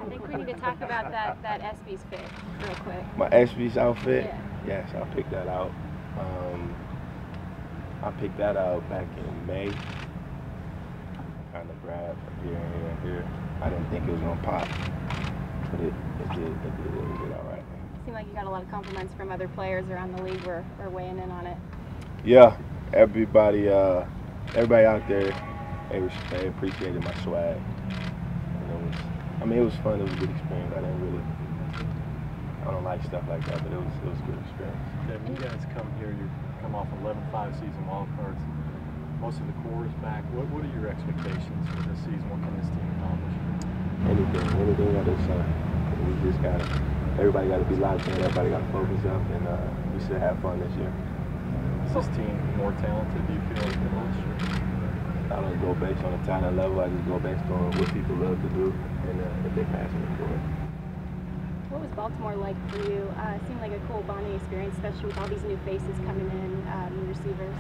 I think we need to talk about that ESPYs fit real quick. My ESPYs outfit? Yeah. Yes, I picked that out. I picked that out back in May. Kind of grabbed here and here. I didn't think it was gonna pop, but it did all right. Seemed like you got a lot of compliments from other players around the league were weighing in on it. Yeah, everybody out there, they appreciated my swag. And it was fun. It was a good experience. I don't like stuff like that, but it was a good experience. Devin, you guys come off 11-5 season wild cards. Most of the core is back. What are your expectations for this season? What can this team accomplish? Anything under the sun. We just everybody got to be locked in. Everybody got to focus up, and we should have fun this year. Is this team more talented, do you feel, than last year? I don't go based on the talent level. I just go based on what people love to do and if they're passionate for it. What was Baltimore like for you? It seemed like a cool bonding experience, especially with all these new faces coming in, new receivers.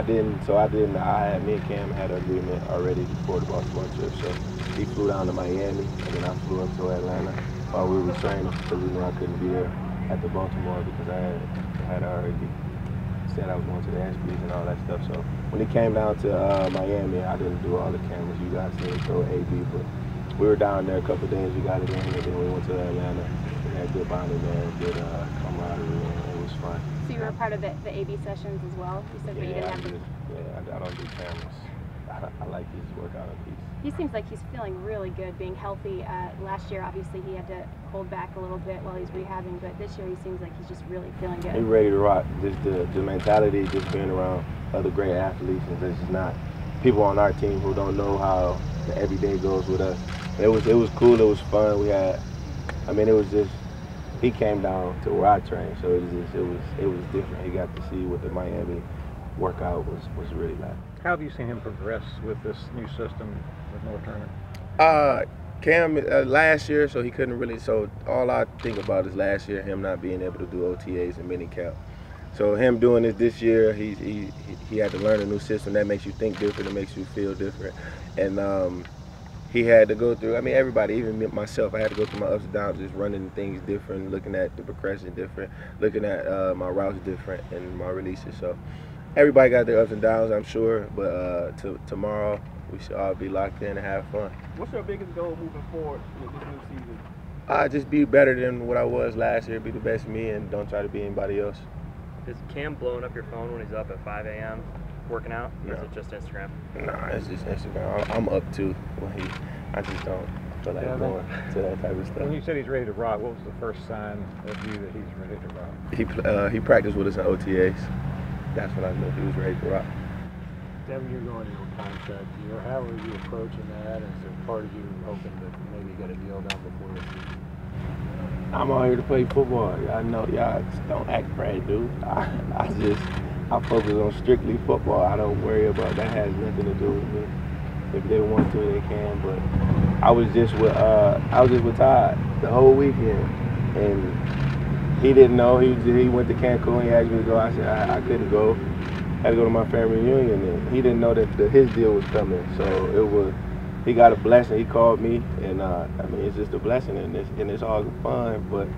Me and Cam had an agreement already before the Baltimore trip, so he flew down to Miami, and then I flew up to Atlanta while we were training, because we knew I couldn't be there at the Baltimore because I had already said I was going to the ESPYs and all that stuff. So when it came down to Miami, I didn't do all the cameras. You guys didn't throw AB, but we were down there a couple of days. We got it in, and then we went to Atlanta. We had good bonding there, good camaraderie, and it was fun. So you were a part of the AB sessions as well? You said that you didn't have to. Yeah, I don't do cameras. I like his workout piece. He seems like he's feeling really good, being healthy. Last year, obviously, he had to hold back a little bit while he's rehabbing, but this year he seems like he's just really feeling good. He's ready to rock. Just the mentality, just being around other great athletes, and there's just not people on our team who don't know how the everyday goes with us. It was cool. It was fun. It was just, he came down to where I trained, so it was different. He got to see what the Miami workout was really like. How have you seen him progress with this new system with North Turner? Cam last year, so he couldn't really. So all I think about is last year, him not being able to do OTAs and minicamp. So him doing this year, he had to learn a new system that makes you think different, it makes you feel different, and he had to go through. Everybody, even myself, I had to go through my ups and downs, just running things different, looking at the progression different, looking at my routes different, and my releases. So everybody got their ups and downs, I'm sure, but tomorrow we should all be locked in and have fun. What's your biggest goal moving forward with this new season? Just be better than what I was last year, be the best me, and don't try to be anybody else. Is Cam blowing up your phone when he's up at 5 a.m. working out, or is it just Instagram? Nah, it's just Instagram. I'm up too I just don't feel like going to that type of stuff. When you said he's ready to rock, what was the first sign of you that he's ready to rock? He practiced with us in OTAs. That's when I knew he was ready to rock. Devin, you're going into a contract year. How are you approaching that? Is there part of you hoping that maybe get a deal done before the season? I'm out here to play football. I know y'all don't act brand new. I focus on strictly football. I don't worry about that. Has nothing to do with me. If they want to, they can. But I was just with Todd the whole weekend, and he didn't know. He went to Cancun. He asked me to go. I said I couldn't go. I had to go to my family reunion, and he didn't know that his deal was coming. So he got a blessing. He called me, and it's just a blessing, and it's all fun. But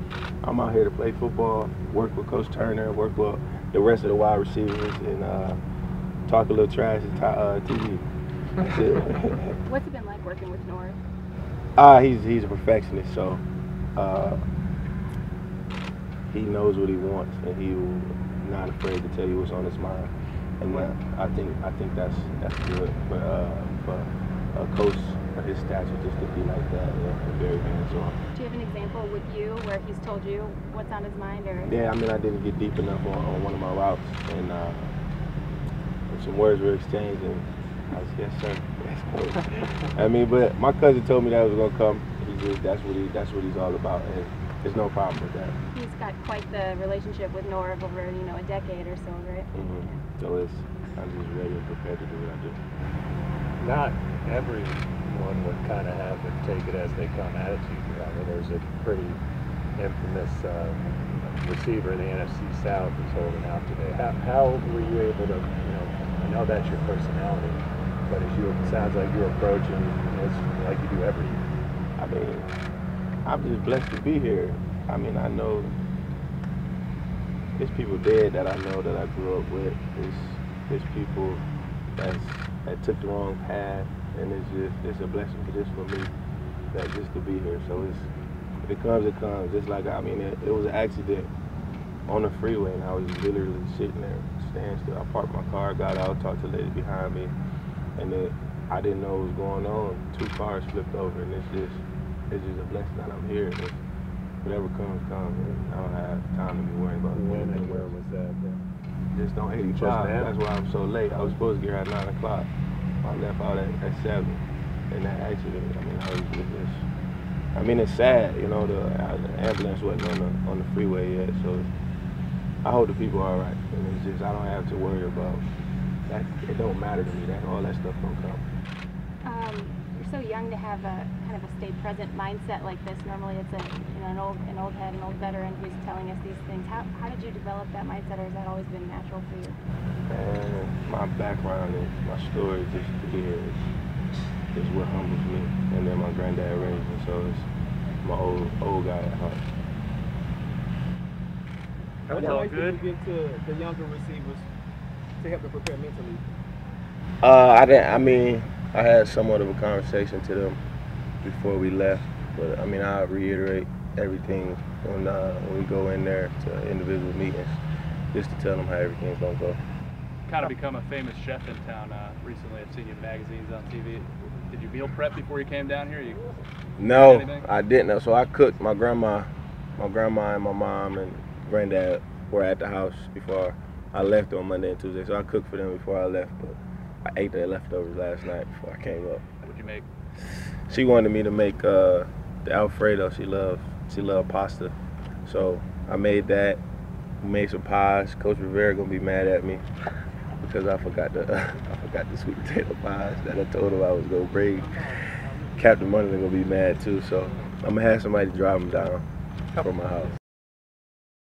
I'm out here to play football, work with Coach Turner, work with the rest of the wide receivers, and talk a little trash at TV. What's it been like working with North? He's a perfectionist, so he knows what he wants, and he's not afraid to tell you what's on his mind. And I think that's good for a coach of his stature just to be like that, and very hands-on. Do you have an example with you where he's told you what's on his mind? Or? Yeah, I didn't get deep enough on one of my routes, and some words were exchanged, and I was, yes sir, that's cool. But my cousin told me that was gonna come. That's what he's all about, and there's no problem with that. He's got quite the relationship with Norv over a decade or so, right? Mm-hmm. So I'm just ready and prepared to do what I do. Not everyone would kind of have a take it as they come attitude. There's a pretty infamous receiver in the NFC South who's holding out today. How were you able to, I know that's your personality, but it sounds like you're approaching it's like you do every year. I'm just blessed to be here. I mean, I know there's people dead that I know that I grew up with. There's people that took the wrong path, and it's a blessing just for me that just to be here. So if it comes, it comes. Just like it was an accident on the freeway, and I was literally sitting there, standstill. I parked my car, got out, talked to the lady behind me, and then I didn't know what was going on. 2 cars flipped over, and it's just a blessing that I'm here. And whatever comes, comes. And I don't have time to be worrying about it. When and where was that then? Just on 85. That's why I'm so late. I was supposed to get here at 9 o'clock. I left out at 7. And that accident, it's sad, you know, the ambulance wasn't on the freeway yet, so I hope the people are all right. And it's just, I don't have to worry about that. It don't matter to me. All that stuff don't come. You're so young to have a kind of a stay present mindset like this. Normally it's an old head, an old veteran who's telling us these things. How did you develop that mindset, or has that always been natural for you? And my background and my story just to be here is what humbles me. And then my granddad raised me, so it's my old guy at heart. That was all good. Get to the younger receivers to help them prepare mentally. I had somewhat of a conversation to them before we left, but I reiterate everything when we go in there to individual meetings, just to tell them how everything's gonna go. Kind of become a famous chef in town recently. I've seen you in magazines, on TV. Did you meal prep before you came down here? No, I didn't. So I cooked. My grandma and my mom and granddad were at the house before I left on Monday and Tuesday, so I cooked for them before I left, but I ate their leftovers last night before I came up. What'd you make? She wanted me to make the Alfredo. She loved pasta, so I made that. We made some pies. Coach Rivera gonna be mad at me because I forgot the sweet potato pies that I told him I was gonna bring. Captain Money's gonna be mad too, so I'm gonna have somebody drive them down from my house.